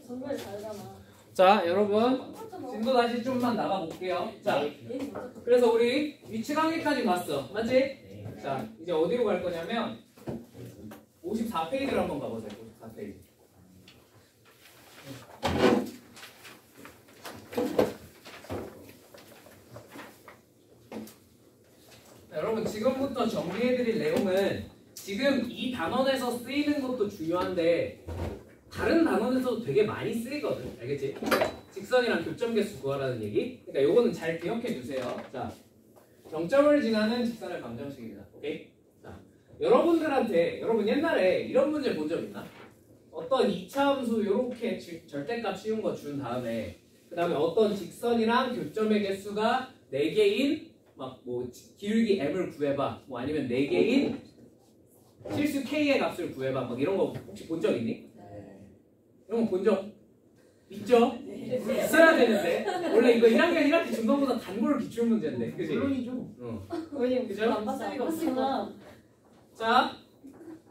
정말 잘하잖아. 자, 여러분 진도 다시 좀만 나가볼게요. 자, 그래서 우리 위치 관계까지 봤어. 맞지? 자, 이제 어디로 갈 거냐면 54페이지를 한번 가보세요. 54페이지. 자, 여러분 지금부터 정리해드릴 내용은 지금 이 단원에서 쓰이는 것도 중요한데 다른 단원에서도 되게 많이 쓰이거든. 알겠지? 직선이랑 교점계수 구하라는 얘기. 그러니까 요거는 잘 기억해 두세요. 자, 0점을 지나는 직선의 방정식입니다. 오케이? 자, 여러분 옛날에 이런 문제 본 적 있나? 어떤 2차 함수 요렇게 절대값 쉬운 거 준 다음에 그 다음에 어떤 직선이랑 교점의 개수가 4개인 막 뭐 기울기 m을 구해봐. 뭐 아니면 4개인 실수 k의 값을 구해봐. 막 이런 거 혹시 본 적 있니? 이런 거 본 적 있죠? 있어야 되는데 원래 이거 1학년 1학기 중간보다 단골 기출문제인데 그지? 물론이죠. 그죠? 안 봤으니까. 자,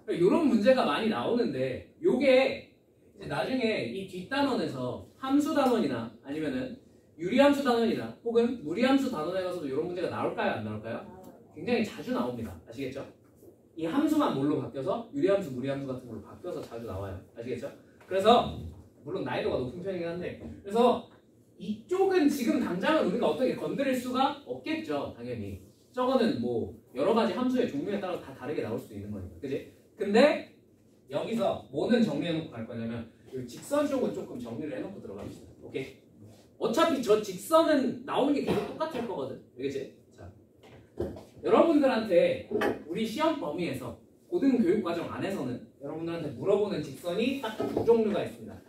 이런 문제가 많이 나오는데 요게 이제 나중에 이 뒷단원에서 함수 단원이나 아니면은 유리함수 단원이나 혹은 무리함수 단원에 가서도 이런 문제가 나올까요? 안 나올까요? 굉장히 자주 나옵니다. 아시겠죠? 이 함수만 뭘로 바뀌어서 유리함수, 무리함수 같은 걸로 바뀌어서 자주 나와요. 아시겠죠? 그래서 물론 난이도가 높은 편이긴 한데 그래서 이쪽은 지금 당장은 우리가 어떻게 건드릴 수가 없겠죠. 당연히 저거는 뭐 여러 가지 함수의 종류에 따라 다 다르게 나올 수 있는 거니까 그지? 근데 여기서 뭐는 정리해놓고 갈 거냐면 이 직선 쪽은 조금 정리를 해놓고 들어갑시다. 오케이? 어차피 저 직선은 나오는 게 계속 똑같을 거거든. 알겠지? 자, 여러분들한테 우리 시험 범위에서 고등교육과정 안에서는 여러분들한테 물어보는 직선이 딱 두 종류가 있습니다.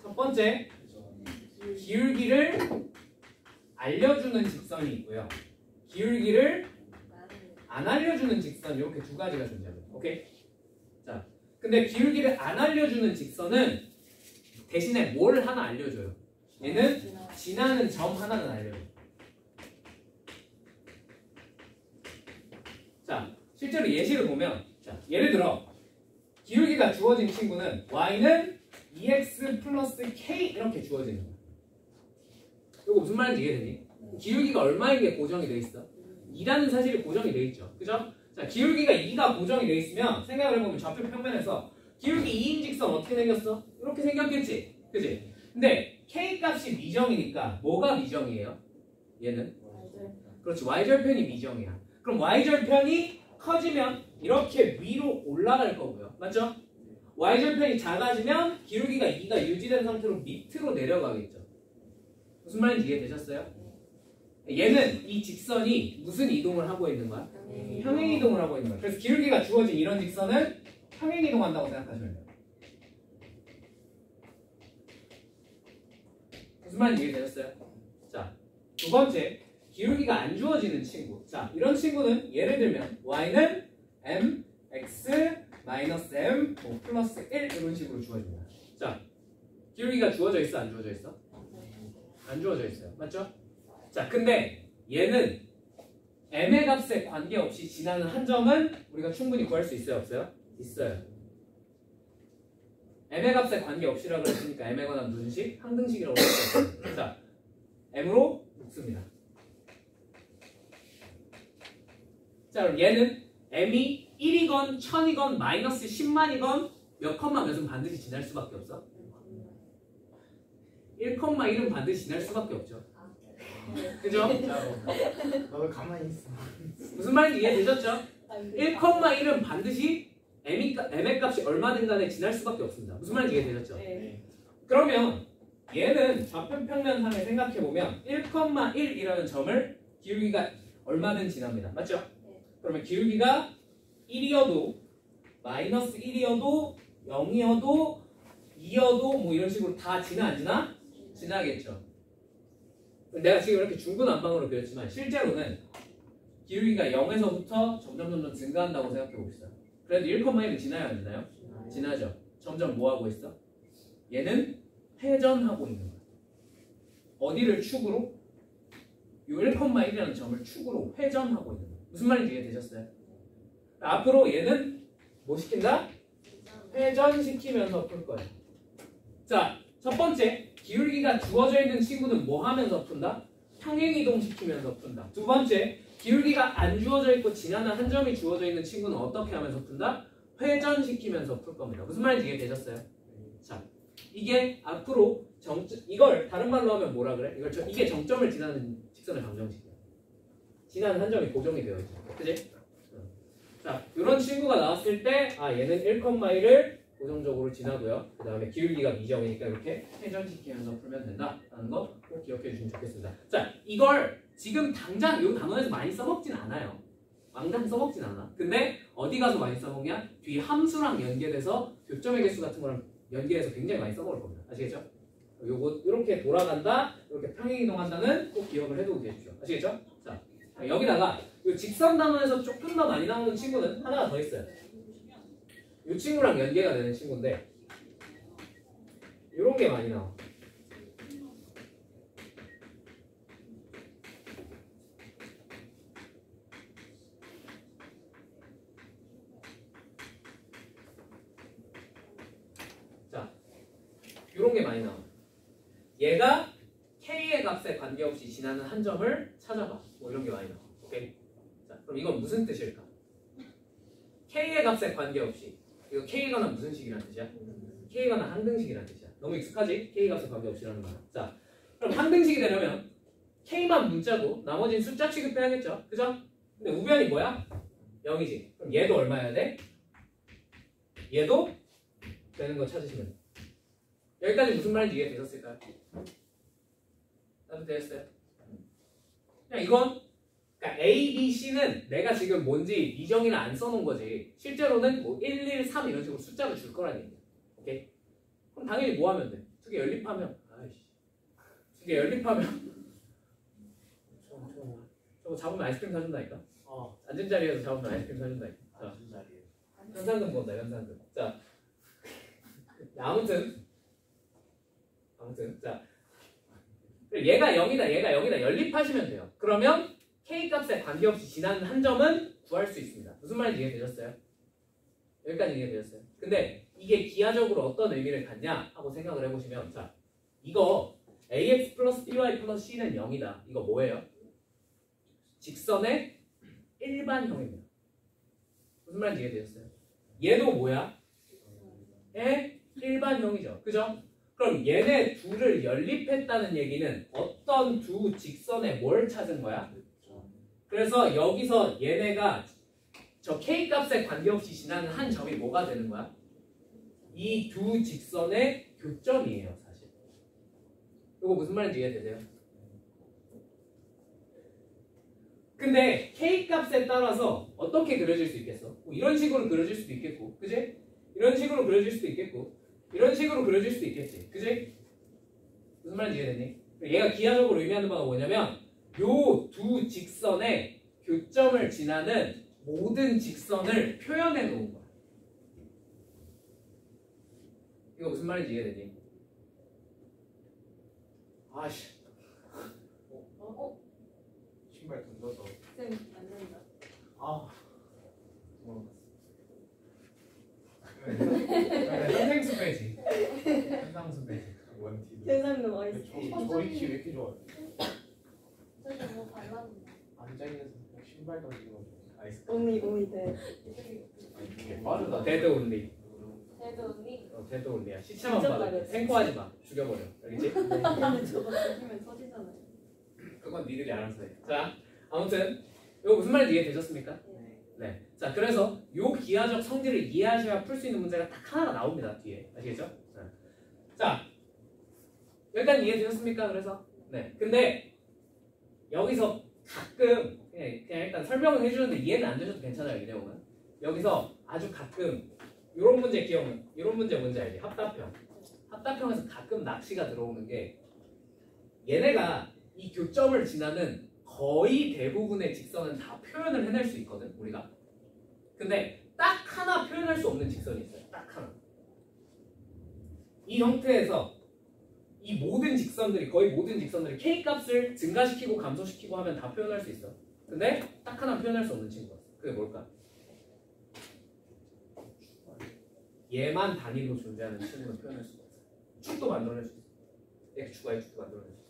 첫 번째, 기울기를 알려주는 직선이 있고요. 기울기를 안 알려주는 직선 이렇게 두 가지가 존재합니다. 오케이? 자, 근데 기울기를 안 알려주는 직선은 대신에 뭘 하나 알려줘요. 얘는 지나는 점 하나는 알려줘요. 자, 실제로 예시를 보면 자, 예를 들어 기울기가 주어진 친구는 y는 2x 플러스 k 이렇게 주어지는 거야. 이거 무슨 말인지 이해되니? 기울기가 얼마인 게 고정이 돼 있어? 2라는 사실이 고정이 돼 있죠. 그죠? 자, 기울기가 2가 고정이 돼 있으면 생각을 해보면 좌표 평면에서 기울기 2인 직선 어떻게 생겼어? 이렇게 생겼겠지? 그지? 근데 k 값이 미정이니까 뭐가 미정이에요? 얘는? 그렇지, y절편이 미정이야. 그럼 y절편이 커지면 이렇게 위로 올라갈 거고요. 맞죠? y절편이 작아지면 기울기가 2가 유지된 상태로 밑으로 내려가겠죠. 무슨 말인지 이해되셨어요? 얘는 이 직선이 무슨 이동을 하고 있는 거야? 평행 이동을 하고 있는 거야. 그래서 기울기가 주어진 이런 직선은 평행 이동한다고 생각하시면 돼요. 무슨 말인지 이해되셨어요? 자, 두 번째, 기울기가 안 주어지는 친구. 자, 이런 친구는 예를 들면 y는 m, x, 마이너스 m, 뭐 플러스 1 이런 식으로 주어집니다. 자, 기울기가 주어져 있어? 안 주어져 있어? 안 주어져 있어요. 맞죠? 자, 근데 얘는 m의 값에 관계없이 지나는 한 점은 우리가 충분히 구할 수 있어요? 없어요? 있어요. m의 값에 관계없이라고 했으니까 m에 관한 분식, 항등식이라고 했어요. 자, m으로 묶습니다. 자, 그럼 얘는 m이 1이건 1000이건 마이너스 10만이건 몇 컴마 몇은 반드시 지날 수밖에 없어? 1,1은 반드시 지날 수밖에 없죠. 그죠? 너 가만히 있어. 무슨 말인지 이해되셨죠? 1,1은 반드시 m의 값이 얼마든 간에 지날 수밖에 없습니다. 무슨 말인지 이해되셨죠? 그러면 얘는 좌표 평면상에 생각해보면 1,1이라는 점을 기울기가 얼마든 지납니다. 맞죠? 그러면 기울기가 1이어도 마이너스 1이어도 0이어도 2여도 뭐 이런 식으로 다 지나 안 지나? 지나겠죠. 내가 지금 이렇게 중구난방으로 그렸지만 실제로는 기울기가 0에서부터 점점 증가한다고 생각해 봅시다. 그래도 1,1은 지나요 안 지나요? 지나죠. 점점 뭐 하고 있어? 얘는 회전하고 있는 거야. 어디를 축으로? 이 1,1이라는 점을 축으로 회전하고 있는 거야. 무슨 말인지 이해되셨어요? 앞으로 얘는 뭐 시킨다? 회전시키면서 풀 거예요. 자, 첫 번째, 기울기가 주어져 있는 친구는 뭐 하면서 푼다? 평행이동시키면서 푼다. 두 번째, 기울기가 안 주어져 있고 지나는 한 점이 주어져 있는 친구는 어떻게 하면서 푼다? 회전시키면서 풀 겁니다. 무슨 말인지 이해되셨어요? 자, 이게 앞으로 이걸 다른 말로 하면 뭐라 그래? 이게 정점을 지나는 직선의 방정식이야. 지나는 한 점이 고정이 되어 있죠. 그지? 자, 이런 친구가 나왔을 때, 얘는 1,1을 고정적으로 지나고요. 그 다음에 기울기가 미정이니까 이렇게 회전시키면서 풀면 된다라는 거 꼭 기억해 주시면 좋겠습니다. 자, 이걸 지금 당장 이 단원에서 많이 써먹진 않아요. 왕당 써먹진 않아. 근데 어디 가서 많이 써먹냐? 뒤 함수랑 연계돼서 교점의 개수 같은 거랑 연계해서 굉장히 많이 써먹을 겁니다. 아시겠죠? 요거 이렇게 돌아간다, 이렇게 평행이동한다는 꼭 기억을 해두고 계십시오. 아시겠죠? 자, 여기다가 이 직선 단원에서 조금 더 많이 나오는 친구는 하나가 더 있어요. 이 친구랑 연계가 되는 친구인데 이런 게 많이 나와. 자, 이런 게 많이 나와. 얘가 K의 값에 관계없이 지나는 한 점을 찾아봐. 뭐 이런 게 많이 나와. 오케이? 자, 그럼 이건 무슨 뜻일까? K의 값에 관계없이. 이거 K가 무슨 식이라는 뜻이야? K가 항등식이라는 뜻이야. 너무 익숙하지? K 값에 관계없이라는 말. 자, 그럼 항등식이 되려면 K만 문자고 나머지는 숫자 취급해야겠죠? 그죠? 근데 우변이 뭐야? 0이지. 그럼 얘도 얼마여야 돼? 얘도 되는 거 찾으시면 돼. 여기까지 무슨 말인지 이해되셨을까요? 다들 되셨어요? 그냥 이건 그러니까 A, B, C는 내가 지금 뭔지 미정이나 안 써놓은 거지. 실제로는 뭐 1, 1, 3 이런 식으로 숫자를 줄 거라는 얘기야. 오케이? 그럼 당연히 뭐 하면 돼? 두 개 연립하면 두 개 연립하면 저거 잡으면 아이스크림 사준다니까? 앉은 자리에서 잡으면 아이스크림 사준다니까? 자, 현상금 본다, 현상금. 자, 아무튼 자, 얘가 0이다, 얘가 0이다 연립하시면 돼요. 그러면 K 값에 관계없이 지나는 한 점은 구할 수 있습니다. 무슨 말인지 이해되셨어요? 여기까지 이해되셨어요? 근데 이게 기하적으로 어떤 의미를 갖냐 하고 생각을 해보시면, 자, 이거 ax 플러스 by 플러스 c는 0이다. 이거 뭐예요? 직선의 일반형입니다. 무슨 말인지 이해되셨어요? 얘도 뭐야? 일반형이죠. 그죠? 그럼 얘네 둘을 연립했다는 얘기는 어떤 두 직선에 뭘 찾은 거야? 그래서 여기서 얘네가 저 K 값에 관계없이 지나는 한 점이 뭐가 되는 거야? 이 두 직선의 교점이에요, 사실. 이거 무슨 말인지 이해되세요? 근데 K 값에 따라서 어떻게 그려질 수 있겠어? 뭐 이런 식으로 그려질 수도 있겠고, 그지? 이런 식으로 그려질 수도 있겠고, 이런 식으로 그려질 수도 있겠지, 그지? 무슨 말인지 이해되니? 얘가 기하적으로 의미하는 바가 뭐냐면 요 두 직선의 교점을 지나는 모든 직선을 표현해 놓은 거야. 이거 무슨 말인지 이해되니? 아씨. 신발 던져서. 쌤, 안 된다. 현생수 빼지. 현상수 빼지. 원티. 세상에 와있어. 저희 키 왜 이렇게 좋아? 저기 뭐 발랐는데. 앉아 있는 신발 던지고 아이스. 오미, 네. 빠르다. 데드 온리. 그래도 언니. 데드 온리야. 시체만 진짜 받아. 빠르지. 생코하지 마. 죽여버려. 알겠지? 근데 저거 죽이면 터지잖아요. 그건 니들이 알아서 해. 자, 아무튼 이거 무슨 말인지 이해되셨습니까? 네. 자, 그래서 요 기하적 성질을 이해하셔야 풀 수 있는 문제가 딱 하나가 나옵니다. 뒤에. 아시겠죠? 네. 자, 여기까지 이해되셨습니까? 그래서 네. 근데 여기서 가끔 그냥 일단 설명을 해주는데 이해는 안 되셔도 괜찮아요. 이 내용은. 여기서 아주 가끔 이런 문제 기억은 이런 문제 뭔지 알지? 합답형. 합답형에서 가끔 낚시가 들어오는 게 얘네가 이 교점을 지나는 거의 대부분의 직선은 다 표현을 해낼 수 있거든, 우리가. 근데 딱 하나 표현할 수 없는 직선이 있어요. 딱 하나. 이 형태에서 이 모든 직선들이, 거의 모든 직선들이 K값을 증가시키고 감소시키고 하면 다 표현할 수 있어. 근데 딱 하나 표현할 수 없는 친구가 있어. 그게 뭘까? 얘만 단위로 존재하는 친구는 표현할 수가 없어. 축도 만들어낼 수 있어. x축, y축도 만들어낼 수 있어.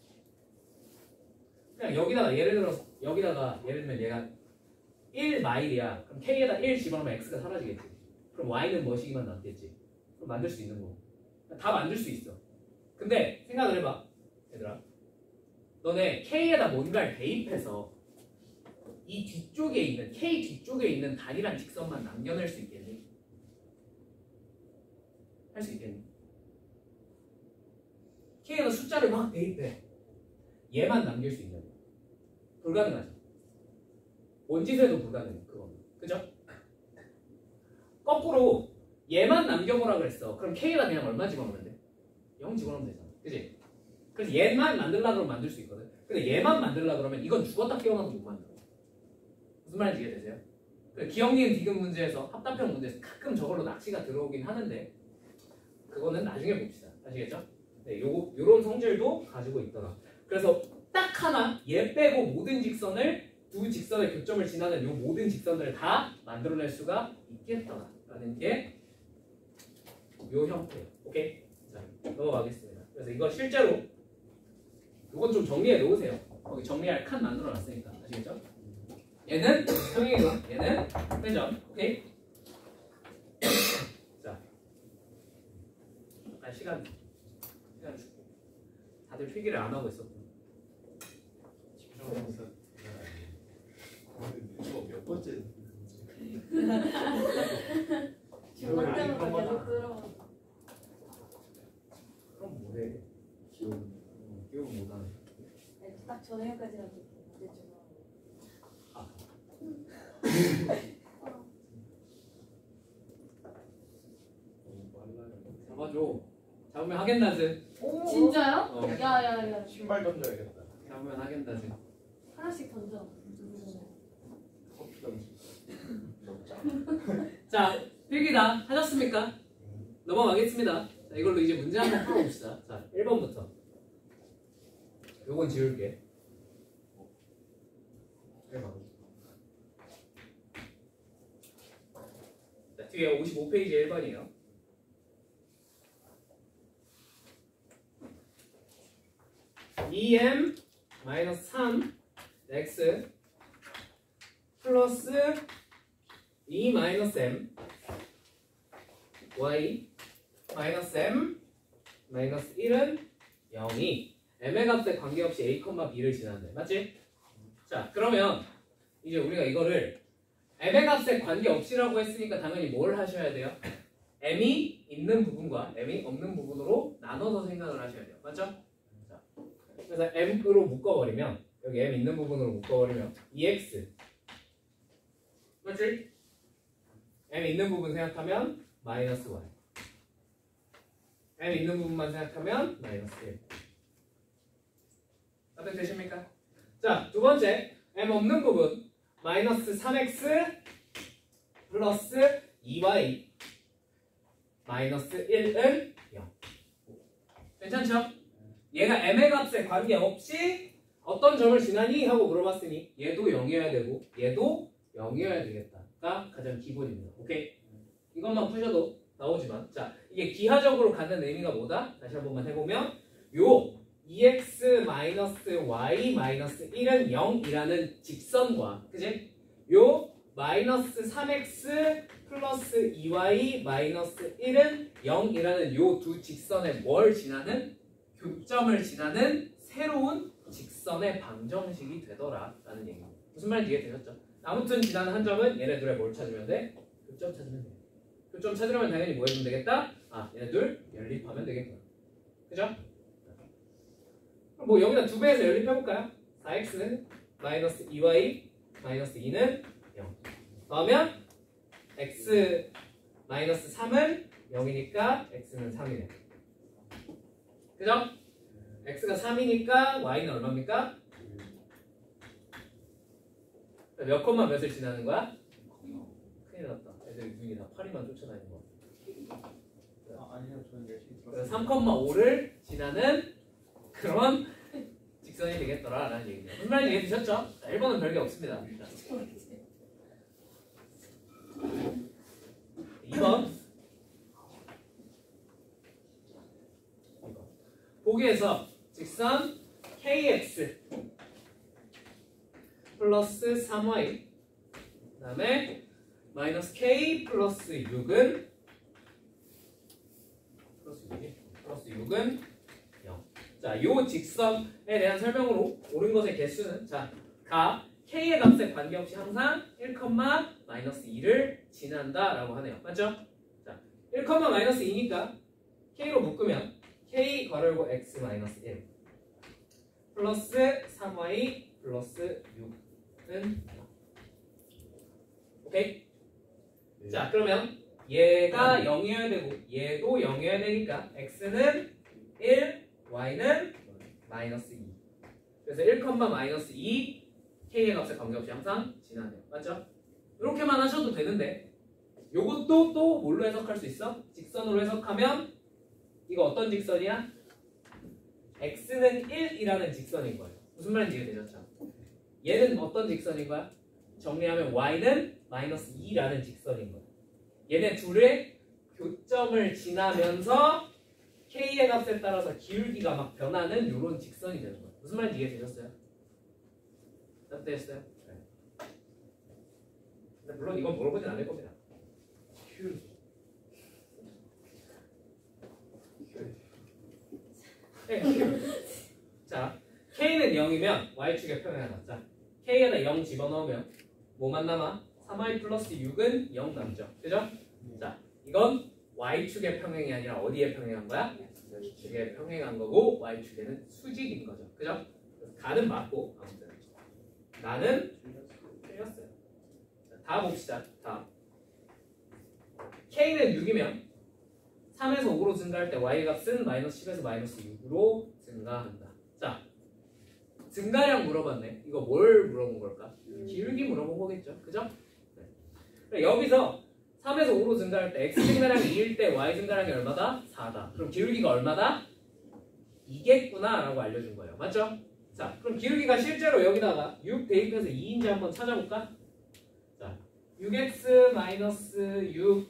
그냥 여기다가 예를 들어서 여기다가 예를 들면 얘가 1마일이야. 그럼 k에다 1 집어넣으면 x가 사라지겠지. 그럼 y는 뭐시기만 남겠지. 그럼 만들 수 있는 거고. 다 만들 수 있어. 근데 생각을 해봐. 얘들아. 너네 k에다 뭔가를 대입해서 이 뒤쪽에 있는 k 뒤쪽에 있는 단일한 직선만 남겨낼 수 있겠니? 할 수 있겠니? k에다 숫자를 막 대입해. 얘만 남길 수 있냐고. 불가능하죠. 뭔 짓에도 불가능해. 그거는. 그죠? 거꾸로 얘만 남겨보라 그랬어. 그럼 k에다 그냥 얼마 집어넣으면 돼? 0 집어넣으면 되잖아. 그지? 그래서 얘만 만들려고 그러면 만들 수 있거든. 근데 얘만 만들려고 그러면 이건 죽었다 깨어나도 못 만들어. 무슨 말인지 이해되세요? 기억, 니은, 디귿 문제에서 합답형 문제에서 가끔 저걸로 낚시가 들어오긴 하는데 그거는 나중에 봅시다. 아시겠죠? 네, 요런 성질도 가지고 있더라. 그래서 딱 하나 얘 빼고 모든 직선을 두 직선의 교점을 지나는 요 모든 직선을 다 만들어낼 수가 있겠더라라는 게 요 형태예요. 오케이? 자, 넘어가겠습니다. 그래서 이거 실제로 이건 좀 정리해 놓으세요. 거기 정리할 칸 만들어 놨으니까. 아시겠죠? 얘는 평행이고 얘는 회전. 오케이? 자, 시간 줄게. 다들 필기를 안 하고 있었구나. 집중하면서 이거 몇 번째? 지금 할 때마다 계속 들어. 그럼 뭐해? 기억은 못하네. 딱 전에까지 하고 잡아줘. 잡으면 하겐다즈. 진짜요? 어. 야야야. 신발 던져야겠다. 잡으면 하겐다즈. 하나씩 던져. 커피 던지. 자, 필기다 하셨습니까? 넘어가겠습니다. 자, 이걸로 이제 문제 한번 풀어봅시다. 자, 1번부터. 요건 지울게. 1번. 자, 뒤에 55페이지 1번이에요. (2m-3) x 플러스 2-m y 마이너스 m 마이너스 1은 0이 m의 값에 관계없이 a, b를 지나는데 맞지? 자, 그러면 이제 우리가 이거를 m의 값에 관계없이라고 했으니까 당연히 뭘 하셔야 돼요? m이 있는 부분과 m이 없는 부분으로 나눠서 생각을 하셔야 돼요. 맞죠? 자, 그래서 m으로 묶어버리면 여기 m 있는 부분으로 묶어버리면 2x 맞지? m 있는 부분 생각하면 마이너스 y m 있는 부분만 생각하면 마이너스 1 답변 되십니까? 자, 두 번째 m 없는 부분 마이너스 3x 플러스 2y 마이너스 1은 0 괜찮죠? 얘가 m의 값에 관계없이 어떤 점을 지나니? 하고 물어봤으니 얘도 0이어야 되고 얘도 0이어야 되겠다가 가장 기본입니다. 오케이? 이것만 푸셔도 나오지만 자, 이게 기하적으로 갖는 의미가 뭐다? 다시 한 번만 해보면 요 2x-y-1은 0이라는 직선과 그지? 요 마이너스 3x 플러스 2y 마이너스 1은 0이라는 요 두 직선의 뭘 지나는? 교점을 지나는 새로운 직선의 방정식이 되더라 라는 얘기입니다. 무슨 말인지 이해되셨죠? 아무튼 지나는 한 점은 얘네들의 뭘 찾으면 돼? 교점 찾으면 돼. 교점 찾으려면 당연히 뭐 해주면 되겠다? 아, 얘네들 연립하면 되겠구나. 그죠? 뭐 여기다 2배에서 연립해볼까요? 4x는 마이너스 2y 마이너스 2는 0 그러면 x 마이너스 3은 0이니까 x는 3이네. 그죠? x가 3이니까 y는 얼마입니까? 몇 콤마 몇을 지나는 거야? 큰일 났다. 애들이 눈이 다 파리만 쫓아다니는 거. 아니요, 저는 열심히 그래서 3,5를 지나는 그런 직선이 되겠더라라는 얘기죠. 무슨 말인지 이해되셨죠? 1번은 별게 없습니다. 2번 보기에서 직선 kx 플러스 3y 그 다음에 마이너스 k 플러스 6은 플러스 6은 0. 자, 요 직선에 대한 설명으로 옳은 것의 개수는 자, 가 k의 값에 관계없이 항상 1, 마이너스 2를 지난다라고 하네요. 맞죠? 자, 1, 마이너스 2니까 k로 묶으면 k 괄호 x 마이너스 1 플러스 3y 플러스 6은 0. 오케이? 자, 그러면 얘가 0이어야 되고 얘도 0이어야 되니까 x는 1, y는 마이너스 2. 그래서 1, 마이너스 2 k의 값에 관계없이 항상 지나네요. 맞죠? 이렇게만 하셔도 되는데 요것도 또 뭘로 해석할 수 있어? 직선으로 해석하면 이거 어떤 직선이야? x는 1이라는 직선인 거예요. 무슨 말인지 이해되셨죠? 얘는 어떤 직선인 거야? 정리하면 y는 마이너스 2라는 직선인 거예요. 얘네 둘의 교점을 지나면서 k의 값에 따라서 기울기가 막 변하는 이런 직선이 되는 거예요. 무슨 말인지 이해되셨어요? 됐어요? 네. 근데 물론 이건 물어보진 않을 겁니다. 자, k는 0이면 y축의 평행하다. 자, k에다 0 집어넣으면 뭐만 남아? 3y 플러스 6은 0 남죠. 그죠? 자, 이건 y축의 평행이 아니라 어디에 평행한 거야? x축에 평행한 거고 y축에는 수직인 거죠. 그죠? 그래서 가는 맞고 아무튼 나는 틀렸어요. 자, 다음 봅시다. 다음 k는 6이면 3에서 5로 증가할 때 y 값은 마이너스 10에서 마이너스 6으로 증가한다. 자, 증가량 물어봤네. 이거 뭘 물어본 걸까? 기울기 물어본 거겠죠. 그죠? 네. 여기서 3에서 5로 증가할 때 x 증가량이 2일 때 y 증가량이 얼마다? 4다. 그럼 기울기가 얼마다? 2겠구나 라고 알려준 거예요. 맞죠? 자, 그럼 기울기가 실제로 여기다가 6 대입해서 2인지 한번 찾아볼까? 자, 6x 마이너스 6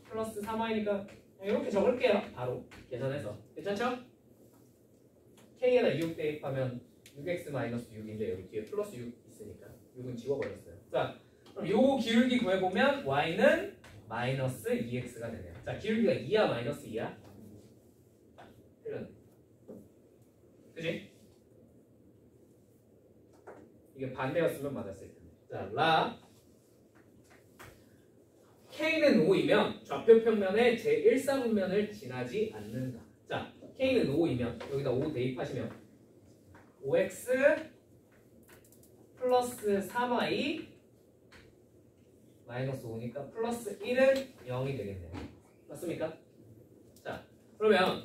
플러스 3y니까 이렇게 적을게요. 바로 계산해서. 괜찮죠? k에다 6 대입하면 6x 마이너스 6인데 여기 뒤에 플러스 6 있으니까 6은 지워버렸어요. 자, 그럼 요 기울기 구해보면 y는 마이너스 2x가 되네요. 자, 기울기가 2야 마이너스 2야? 틀렸네. 그지? 이게 반대였으면 맞았을 텐데. 자, 라 k는 5이면 좌표 평면의 제1사분면을 지나지 않는다. 자, k는 5이면 여기다 5 대입하시면 5x 플러스 3y 마이너스 5니까 플러스 1은 0이 되겠네요. 맞습니까? 자, 그러면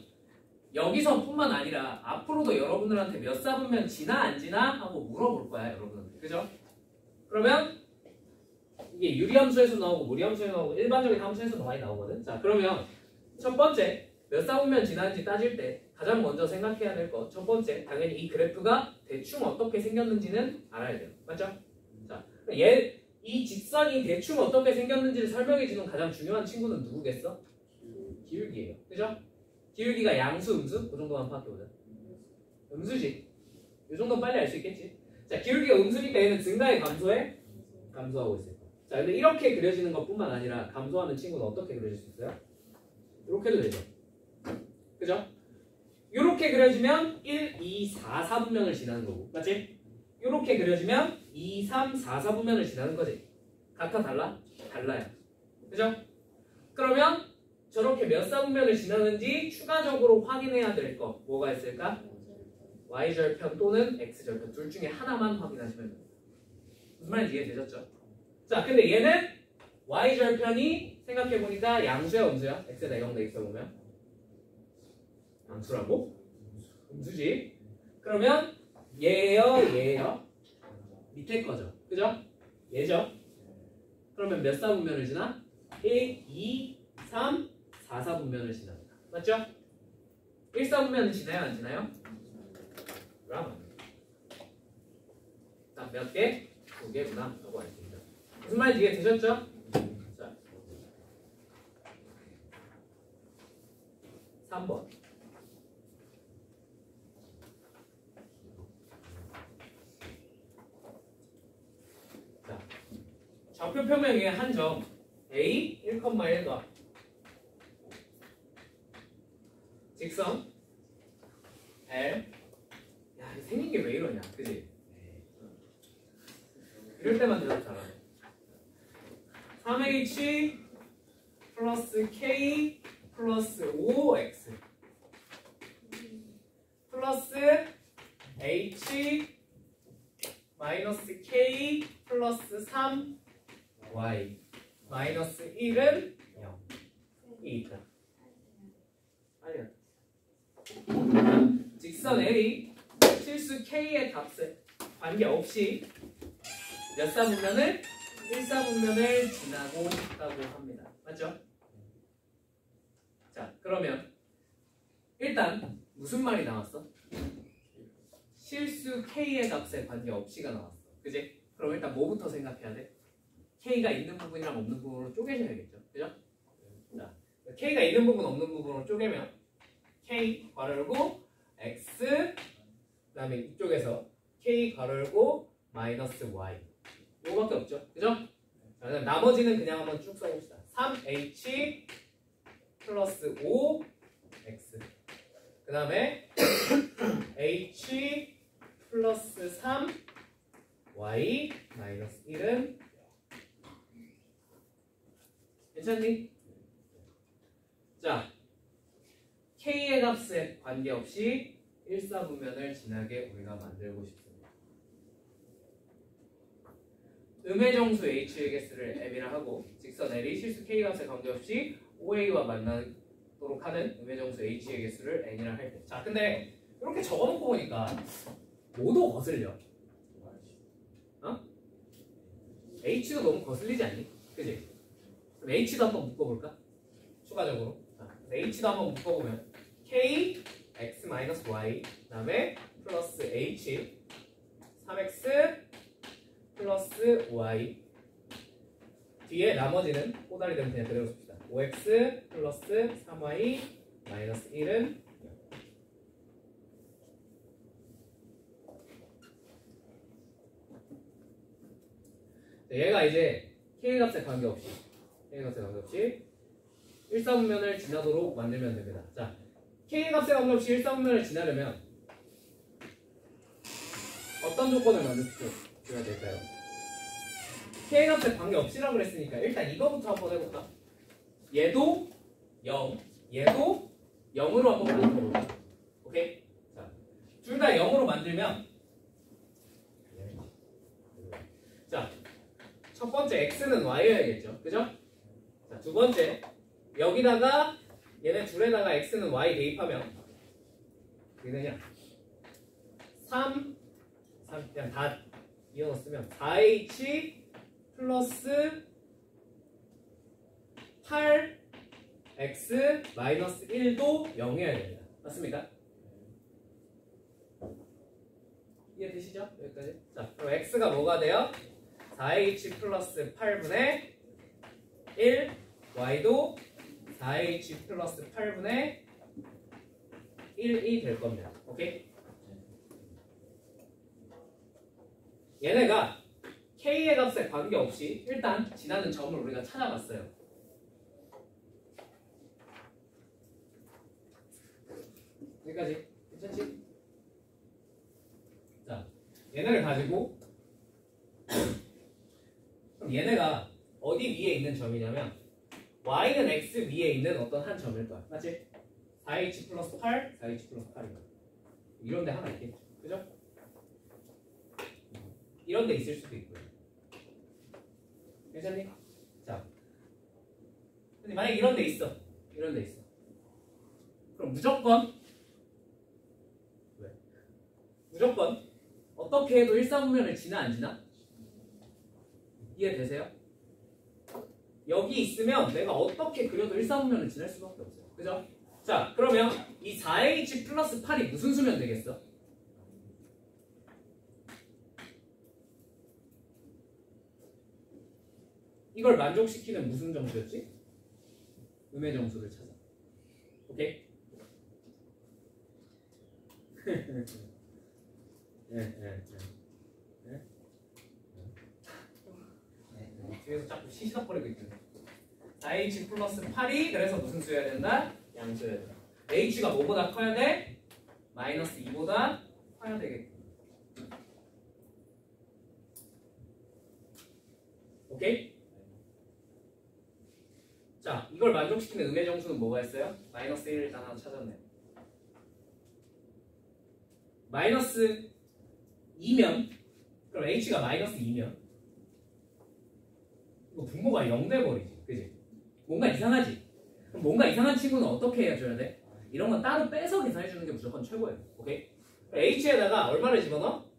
여기서뿐만 아니라 앞으로도 여러분들한테 몇 사분면 지나 안 지나 하고 물어볼 거야, 여러분. 그죠? 그러면 이게 유리함수에서 나오고 무리함수에서 나오고 일반적인 함수에서도 많이 나오거든. 자, 그러면 첫 번째 몇 사분면 지나는지 따질 때 가장 먼저 생각해야 될 것 첫 번째, 당연히 이 그래프가 대충 어떻게 생겼는지는 알아야 돼요. 맞죠? 자, 이 직선이 대충 어떻게 생겼는지를 설명해주는 가장 중요한 친구는 누구겠어? 기울기예요. 그죠? 기울기가 양수, 음수? 그 정도만 파악해보자. 음수지. 이 정도 빨리 알 수 있겠지? 자, 기울기가 음수니까 얘는 증가해, 감소해? 감소하고 있을 거야. 자, 근데 이렇게 그려지는 것뿐만 아니라 감소하는 친구는 어떻게 그려질 수 있어요? 이렇게도 되죠. 그죠? 이렇게 그려지면 1, 2, 4, 4분면을 지나는 거고. 맞지? 이렇게 그려지면 2, 3, 4, 4분면을 지나는 거지. 같아, 달라? 달라요. 그죠? 그러면 저렇게 몇 사분면을 지나는지 추가적으로 확인해야 될 거 뭐가 있을까? y절편 또는 x절편 둘 중에 하나만 확인하시면 됩니다. 무슨 말인지 이해되셨죠? 자, 근데 얘는 y절편이 생각해보니까 양수야, 음수야? x에다 0 대입해보면 양수라고? 음수지. 그러면 얘예요? 밑에 거죠. 그죠? 얘죠? 그러면 몇 사분면을 지나? 1, 2, 3, 4, 4분면을 지납니다. 맞죠? 1, 4분면은 지나요? 안 지나요? 그럼 자, 몇 개? 2개구나 라고 알 수 있죠. 무슨 말인지 이해되셨죠? 자, 3번 좌표 평면의 한 점 A 1,1과 직선 L. 야, 이거 생긴 게 왜 이러냐, 그지? 이럴 때만 대답 잘하네. 3H 플러스 K 플러스 5X 플러스 H 마이너스 K 플러스 3Y 마이너스 1은 0. 이 있다. 아니야. 직선 L이 실수 K의 값에 관계없이 몇 사분면을? 1사분면을 지나고 있다고 합니다. 맞죠? 자, 그러면 일단 무슨 말이 나왔어? 실수 K의 값에 관계없이가 나왔어. 그지? 그럼 일단 뭐부터 생각해야 돼? K가 있는 부분이랑 없는 부분으로 쪼개셔야겠죠. 그죠? 자, K가 있는 부분 없는 부분으로 쪼개면 K 괄호 열고 X 그 다음에 이쪽에서 K 괄호 열고 마이너스 Y 요거밖에 없죠. 그죠? 자, 그다음 나머지는 그냥 한번 쭉 써봅시다. 3H 플러스 5X 그 다음에 H 플러스 3Y 마이너스 1은 괜찮니? 자, K의 값에 관계없이 1사분면을 지나게 우리가 만들고 싶습니다. 음의 정수 H의 개수를 M이라 하고 직선 L이 실수 K 값에 관계없이 OA와 만나도록 하는 음의 정수 H의 개수를 N이라 할 때. 자, 근데 이렇게 적어놓고 보니까 뭐도 거슬려. 어? H도 너무 거슬리지 않니? 그지? 그럼 H도 한번 묶어볼까? 추가적으로. 자, H도 한번 묶어보면 K X-Y 그 다음에 플러스 H 3X 플러스 Y 뒤에 나머지는 꼬다리 되면 그냥 그대로 씁시다. 5X 플러스 3Y 마이너스 1은 0. 얘가 이제 K값에 관계없이 1사분면을 지나도록 만들면 됩니다. 자, K값에 관계없이 1사분면을 지나려면 어떤 조건을 만족시켜줘야 될까요? K값에 관계없이라고 그랬으니까 일단 이거부터 한번 해볼까? 얘도 0, 얘도 0으로 한번 만들어볼까? 오케이? 자, 둘 다 0으로 만들면 자, 첫 번째 X는 Y여야겠죠? 그죠? 자, 두 번째 여기다가 얘네 둘에다가 X는 Y 대입하면 어떻게 되냐? 3 그냥 다 이어서 쓰면 4H 플러스 8X 마이너스 1도 0이어야 됩니다. 맞습니까? 이해되시죠? 여기까지? 자, 그럼 X가 뭐가 돼요? 4H 플러스 8분의 1 Y도 4H 플러스 8분의 1이 될 겁니다. 오케이? 얘네가 K의 값에 관계없이 일단 지나는 점을 우리가 찾아봤어요. 여기까지 괜찮지? 자, 얘네를 가지고 그럼 얘네가 어디 위에 있는 점이냐면 Y는 X 위에 있는 어떤 한 점일 거야. 맞지? 4H 플러스 8, 4H 플러스 8이야. 이런 데 하나 있겠죠. 그죠? 이런 데 있을 수도 있고요. 괜찮니? 자, 근데 만약 이런 데 있어. 이런 데 있어. 그럼 무조건 왜? 무조건 어떻게 해도 1사분면을 지나 안 지나? 이해되세요? 여기 있으면 내가 어떻게 그려도 1사분면을 지날 수밖에 없어요. 그죠? 자, 그러면 이 4H 플러스 8이 무슨 수면 되겠어? 이걸 만족시키는 무슨 정수였지? 음의 정수를 찾아. 오케이? 뒤에서 자꾸 시시덕거리고 있던데. 4H 플러스 8이 그래서 무슨 수여야 된다? 양수여야 된다. H가 뭐보다 커야 돼? 마이너스 2보다 커야 되겠다. 오케이? 자, 이걸 만족시키는 음의 정수는 뭐가 있어요? 마이너스 1을 일단 하나 찾았네요. 마이너스 2면 그럼 H가 마이너스 2면 이거 분모가 0 돼버리지. 그지? 뭔가 이상하지? 그럼 뭔가 이상한 친구는 어떻게 해줘야 돼? 이런 건 따로 빼서 계산해주는 게 무조건 최고예요. 오케이? H에다가 얼마를 집어넣어?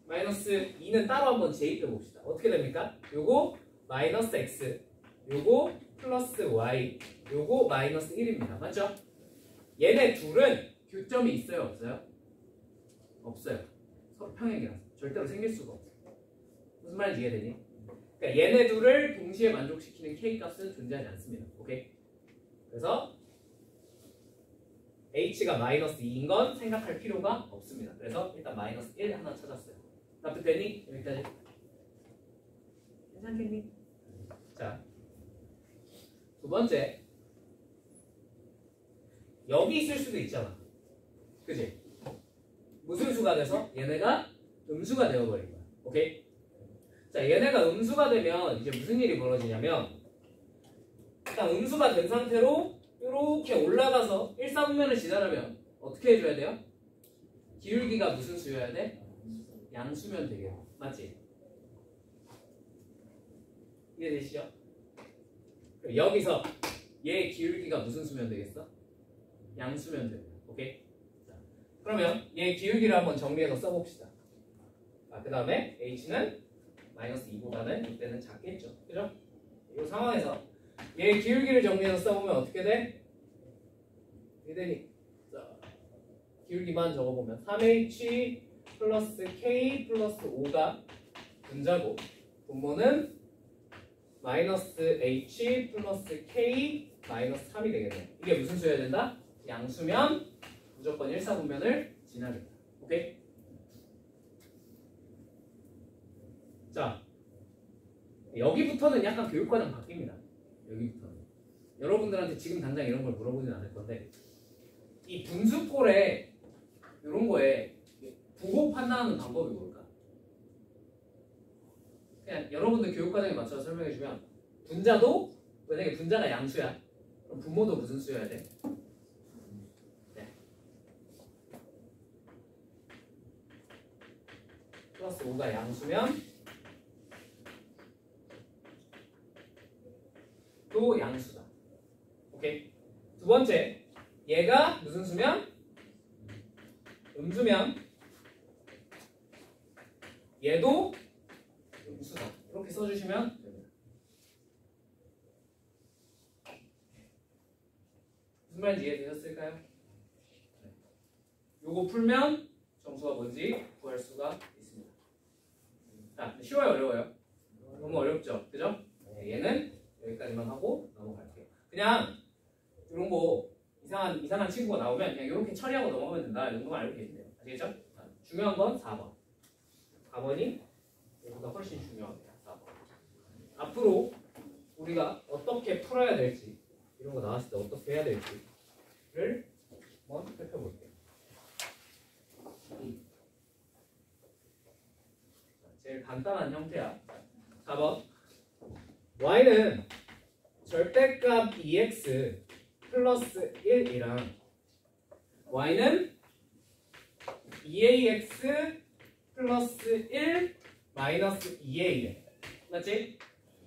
마이너스 2는 따로 한번 제입해봅시다. 어떻게 됩니까? 요거 마이너스 X, 요거 플러스 Y, 요거 마이너스 1입니다. 맞죠? 얘네 둘은 교점이 있어요? 없어요? 없어요. 서로 평행이라서 절대로 생길 수가 없어요. 무슨 말인지 이해되니? 그러니까 얘네 둘을 동시에 만족시키는 K값은 존재하지 않습니다. 오케이? 그래서 H가 마이너스 2인 건 생각할 필요가 없습니다. 그래서 일단 마이너스 1 하나 찾았어요. 납득되니? 여기까지. 괜찮겠니? 자, 두 번째. 여기 있을 수도 있잖아. 그지? 무슨 수가 돼서? 얘네가 음수가 되어버린 거야. 오케이? 자, 얘네가 음수가 되면 이제 무슨 일이 벌어지냐면 일단 음수가 된 상태로 이렇게 올라가서 1, 4분면을 지나려면 어떻게 해줘야 돼요? 기울기가 무슨 수여야 돼? 양수면 되겠고. 맞지? 이해되시죠? 여기서 얘 기울기가 무슨 수면 되겠어? 양수면 됩니다. 오케이? 자, 그러면 얘 기울기를 한번 정리해서 써봅시다. 그 다음에 H는 마이너스 2보다는 이때는 작겠죠. 그죠? 이 상황에서 얘 기울기를 정리해서 써보면 어떻게 돼? 이대니 기울기만 적어보면 3H 플러스 K 플러스 5가 분자고 분모는 마이너스 H 플러스 K 마이너스 3이 되겠네요. 이게 무슨 수여야 된다? 양수면 무조건 1, 4분면을 지나겠다. 오케이? 자, 여기부터는 약간 교육과정 바뀝니다. 여기부터는. 여러분들한테 지금 당장 이런 걸 물어보진 않을 건데 이 분수꼴에 이런 거에 부호 판단하는 방법이 뭘까? 그냥 여러분들 교육과정에 맞춰서 설명해주면 분자도 만약에 분자가 양수야 그럼 분모도 무슨 수여야 돼? 네. 플러스 5가 양수면 또 양수다. 오케이? 두 번째, 얘가 무슨 수면? 음수면 얘도 음수다. 이렇게 써주시면 됩니다. 무슨 말인지 이해되셨을까요? 네. 요거 풀면 정수가 뭔지 구할 수가 있습니다. 자, 쉬워요? 어려워요? 너무 어렵죠? 그죠? 네, 얘는 여기까지만 하고 넘어갈게요. 그냥 이런 거 이상한 친구가 나오면 그냥 이렇게 처리하고 넘어가면 된다. 이 정도만 알고 계시면 돼요. 아시겠죠? 중요한 건 4번. 4번이 얘보다 훨씬 중요합니다. 4번. 앞으로 우리가 어떻게 풀어야 될지 이런 거 나왔을 때 어떻게 해야 될지를 한번 살펴볼게요. 제일 간단한 형태야. 4번. y는 절대값 2x 플러스 1이랑 y는 2ax 플러스 1 마이너스 2a래. 맞지?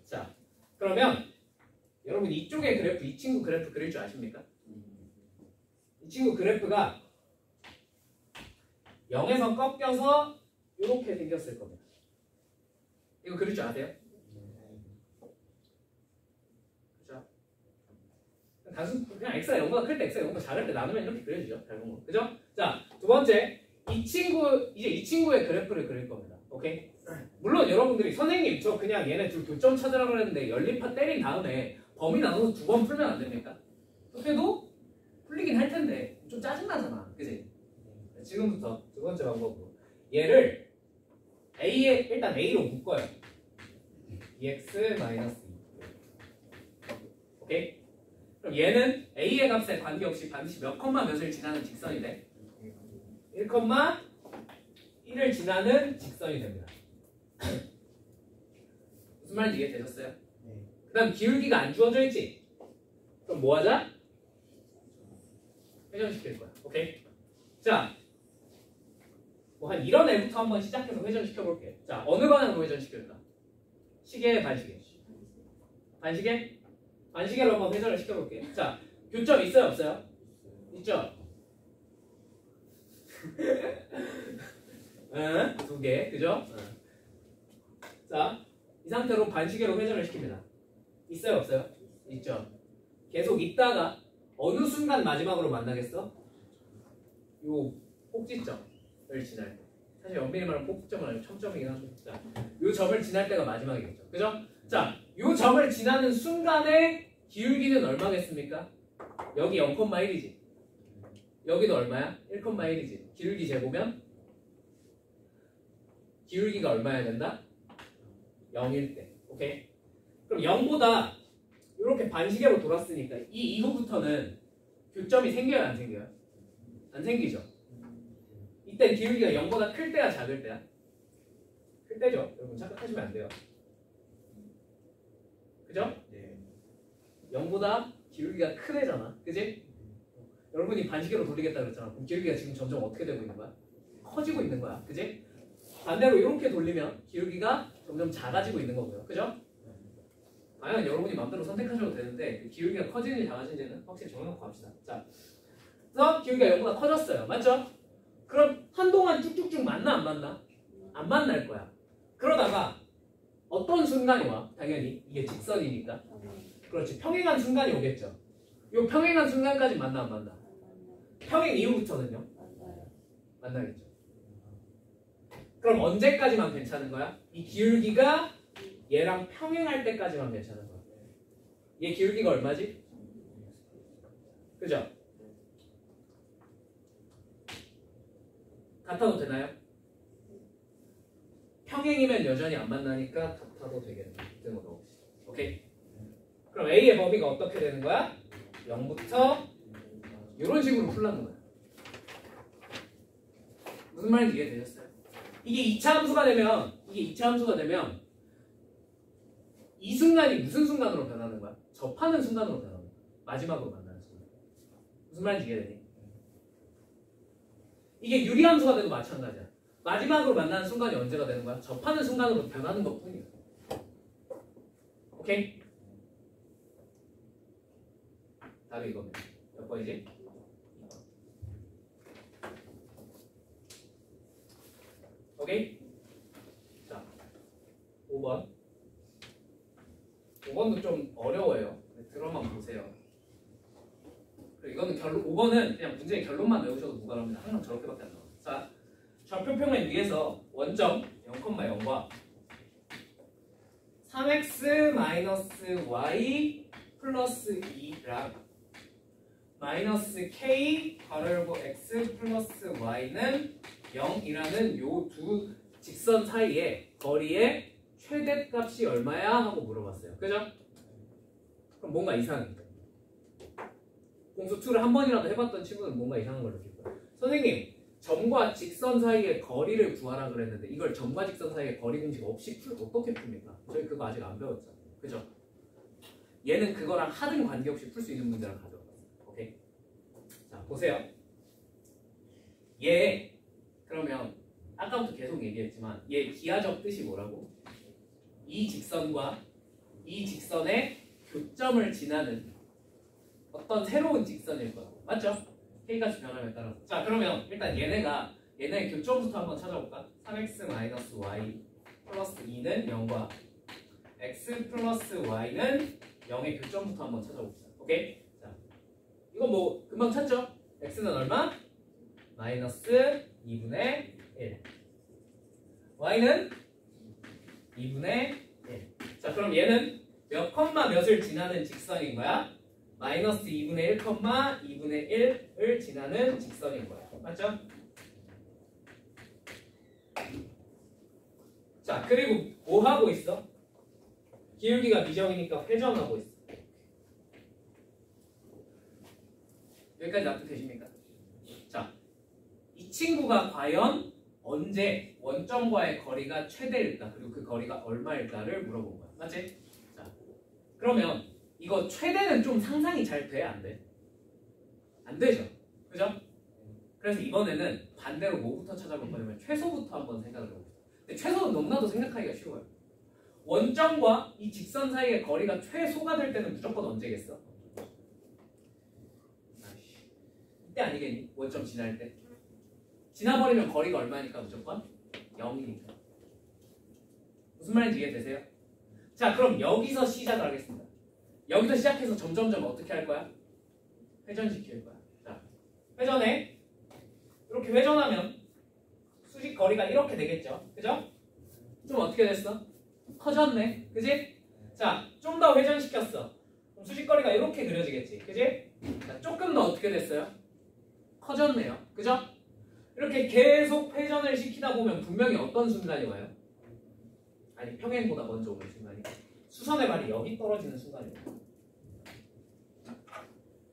자, 그러면 여러분 이쪽의 그래프, 이 친구 그래프 그릴 줄 아십니까? 이 친구 그래프가 0에서 꺾여서 이렇게 생겼을 겁니다. 이거 그릴 줄 아세요? 그죠? 단순 그냥 x가 0보다 클 때 x가 0보다 작을 때 나누면 이렇게 그려지죠. 닮은 거. 그죠? 자, 두 번째 이 친구의 그래프를 그릴 겁니다. 오케이? 물론 여러분들이 선생님 저 그냥 얘네 둘 교점 찾으라고 했는데 연립파 때린 다음에 범위 나눠서 2번 풀면 안 됩니까? 그때도 풀리긴 할 텐데 좀 짜증나잖아. 그지? 지금부터 두 번째 방법으로 얘를 일단 A로 묶어요. 2x 마이너스 2. 오케이? 그럼 얘는 a의 값에 관계없이 반드시 몇 컴마 몇을 지나는 직선이 돼? 1을 지나는 직선이 됩니다. 무슨 말인지 이해되셨어요? 네. 그 다음 기울기가 안 주어져 있지? 그럼 뭐 하자? 회전시킬 거야. 오케이? 자, 뭐 한 이런 애부터 한번 시작해서 회전시켜 볼게. 자, 어느 방향으로 회전시킬까? 시계, 반시계? 반시계? 반시계로 한번 회전을 시켜볼게. 자, 교점 있어요, 없어요? 있죠? 응, 두 개, 그죠? 자, 이 상태로 반시계로 회전을 시킵니다. 있어요, 없어요? 있죠? 계속 있다가 어느 순간 마지막으로 만나겠어? 요 꼭지점을 지날 때. 사실 엄밀히 말하면 꼭지점은 아니고 첨점이긴 하죠. 자, 요 점을 지날 때가 마지막이겠죠. 그죠? 자, 요 점을 지나는 순간에 기울기는 얼마겠습니까? 여기 0,1이지. 여기도 얼마야? 1,1이지. 기울기 재보면 기울기가 얼마여야 된다? 0일 때. 오케이? 그럼 0보다 이렇게 반시계로 돌았으니까 이 이후부터는 교점이 생겨요, 안 생겨요? 안 생기죠. 이때 기울기가 0보다 클 때야, 작을 때야? 클 때죠. 여러분 착각하시면 안 돼요. 그죠? 네. 0보다 기울기가 큰 애잖아. 그지? 여러분이 반시계로 돌리겠다 그랬잖아. 그럼 기울기가 지금 점점 어떻게 되고 있는 거야? 커지고 있는 거야. 그지? 반대로 이렇게 돌리면 기울기가 점점 작아지고 있는 거고요. 그죠? 과연 여러분이 마음대로 선택하셔도 되는데 기울기가 커지는지 작아지는지는 확실히 정해놓고 갑시다. 자, 그래서 기울기가 0보다 커졌어요. 맞죠? 그럼 한동안 쭉쭉쭉 만나 안 만나? 안 만날 거야. 그러다가 어떤 순간이 와? 당연히 이게 직선이니까. 그렇지. 평행한 순간이 오겠죠. 이 평행한 순간까지 만나 안 만나? 평행 이후부터는요? 만나겠죠. 그럼 언제까지만 괜찮은 거야? 이 기울기가 얘랑 평행할 때까지만 괜찮은 거야. 얘 기울기가 얼마지? 그죠? 같아도 되나요? 평행이면 여전히 안 만나니까 같아도 되겠네. 등으로. 오케이? 그럼 A의 범위가 어떻게 되는 거야? 0부터 이런 식으로 풀라는 거야. 무슨 말인지 이해되셨어요? 이게 2차 함수가 되면 이 순간이 무슨 순간으로 변하는 거야? 접하는 순간으로 변하는 거야. 마지막으로 만나는 순간. 무슨 말인지 이해되니? 이게 유리함수가 돼도 마찬가지야. 마지막으로 만나는 순간이 언제가 되는 거야? 접하는 순간으로 변하는 것 뿐이야. 오케이? 답이 이겁니다. 몇 번이지? 오케이? 자, 5번. 5번도 좀 어려워요. 들어만 보세요. 이거는 5번은 그냥 문제의 결론만 외우셔도 무관합니다. 항상 저렇게밖에 안 나와요. 자, 좌표평면 위에서 원점 0,0과 3x-y 플러스 2랑 마이너스 k 괄호 열고 x 플러스 y는 0이라는 요 두 직선 사이의 거리의 최대값이 얼마야? 하고 물어봤어요. 그죠? 그럼 뭔가 이상해. 공수 2를 한 번이라도 해봤던 친구는 뭔가 이상한 걸 느낄 거예요. 선생님, 점과 직선 사이의 거리를 구하라 그랬는데 이걸 점과 직선 사이의 거리 공식 없이 어떻게 풉니까? 저희 그거 아직 안 배웠잖아요. 그죠? 얘는 그거랑 하등 관계없이 풀 수 있는 문제랑 가져왔어요. 오케이? 자, 보세요. 얘 그러면 아까부터 계속 얘기했지만 얘 기하적 뜻이 뭐라고? 이 직선과 이 직선의 교점을 지나는 어떤 새로운 직선일 거라고. 맞죠? k값이 변함에 따라서. 자, 그러면 일단 얘네 교점부터 한번 찾아볼까? 3x-y 플러스 2는 0과 x 플러스 y는 0의 교점부터 한번 찾아봅시다. 오케이? 자, 이건 뭐 금방 찾죠? x는 얼마? 마이너스 2분의 1. y는 2분의 1. 자, 그럼 얘는 몇 컴마 몇을 지나는 직선인 거야? 마이너스 2분의 1, 2분의 1을 지나는 직선인 거야. 맞죠? 자, 그리고 뭐 하고 있어? 기울기가 비정이니까 회전하고 있어. 여기까지 납득되십니까? 자, 이 친구가 과연 언제 원점과의 거리가 최대일까? 그리고 그 거리가 얼마일까를 물어본 거야. 맞지? 자, 그러면 이거 최대는 좀 상상이 잘 돼? 안 돼? 안 되죠? 그죠? 그래서 이번에는 반대로 뭐부터 찾아볼 거냐면 최소부터 한번 생각을 해봅시다. 근데 최소는 너무나도 생각하기가 쉬워요. 원점과 이 직선 사이의 거리가 최소가 될 때는 무조건 언제겠어? 이때 아니겠니? 원점 지날 때. 지나버리면 거리가 얼마니까 무조건? 0이니까. 무슨 말인지 이해되세요? 자, 그럼 여기서 시작을 하겠습니다. 여기서 시작해서 점점점 어떻게 할 거야? 회전시킬 거야. 자, 회전해. 이렇게 회전하면 수직 거리가 이렇게 되겠죠? 그죠? 좀 어떻게 됐어? 커졌네. 그지? 자, 좀 더 회전시켰어. 그럼 수직 거리가 이렇게 그려지겠지. 그지? 자, 조금 더 어떻게 됐어요? 커졌네요. 그죠? 이렇게 계속 회전을 시키다 보면 분명히 어떤 순간이 와요? 아니, 평행보다 먼저 오는 순간이. 수선의 발이 여기 떨어지는 순간이에요.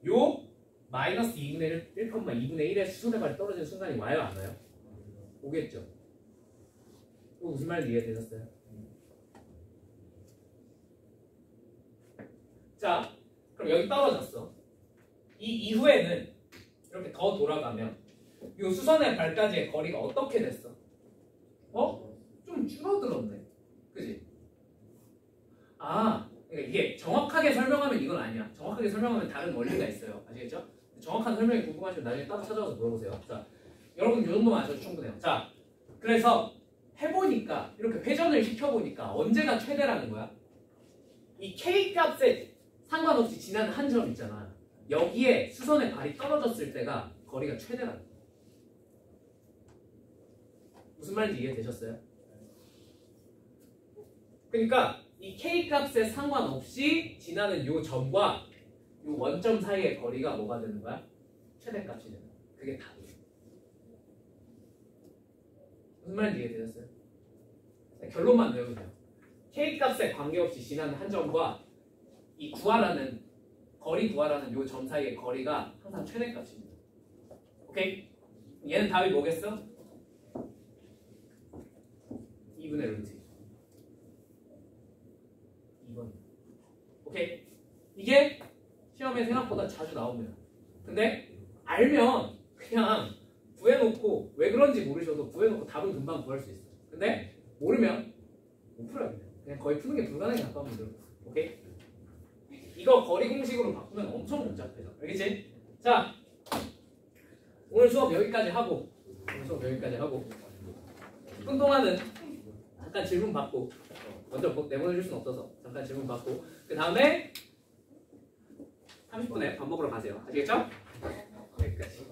요 마이너스 2분의 1, 1,2분의 1의 수선의 발이 떨어지는 순간이 와요? 안 와요? 오겠죠? 이거 무슨 말인지 이해되셨어요? 자, 그럼 여기 떨어졌어. 이 이후에는 이렇게 더 돌아가면 이 수선의 발까지의 거리가 어떻게 됐어? 좀 줄어들었네. 그지? 아, 그러니까 이게 정확하게 설명하면 이건 아니야. 정확하게 설명하면 다른 원리가 있어요. 아시겠죠? 정확한 설명이 궁금하시면 나중에 따로 찾아와서 물어보세요. 자, 여러분 이 정도만 아셔도 충분해요. 자, 그래서 해보니까 이렇게 회전을 시켜보니까 언제가 최대라는 거야? 이 K 값에 상관없이 지나는 한 점 있잖아. 여기에 수선의 발이 떨어졌을 때가 거리가 최대라는 거야. 무슨 말인지 이해되셨어요? 그러니까 이 K 값에 상관없이 지나는 요 점과 요 원점 사이의 거리가 뭐가 되는 거야? 최대값이 되는 거야. 그게 답이에요. 무슨 말인지 이해되셨어요? 결론만 외우세요. K 값에 관계없이 지나는 한 점과 이 구하라는 거리 구하라는 요 점 사이의 거리가 항상 최대값입니다. 오케이? 얘는 답이 뭐겠어? 2분의 루트 2번. 오케이? 이게 시험에 생각보다 자주 나옵니다. 근데 알면 그냥 구해놓고 왜 그런지 모르셔도 구해놓고 답은 금방 구할 수 있어요. 근데 모르면 못 풀어요. 그냥 거의 푸는 게 불가능에 가까운 분들. 오케이? 이거 거리 공식으로 바꾸면 엄청 복잡해져. 알겠지? 자, 오늘 수업 여기까지 하고 한동안은 잠깐 질문 받고 먼저 내보내줄 수는 없어서 잠깐 질문 받고 그 다음에 30분에 밥 먹으러 가세요. 아시겠죠? 여기까지.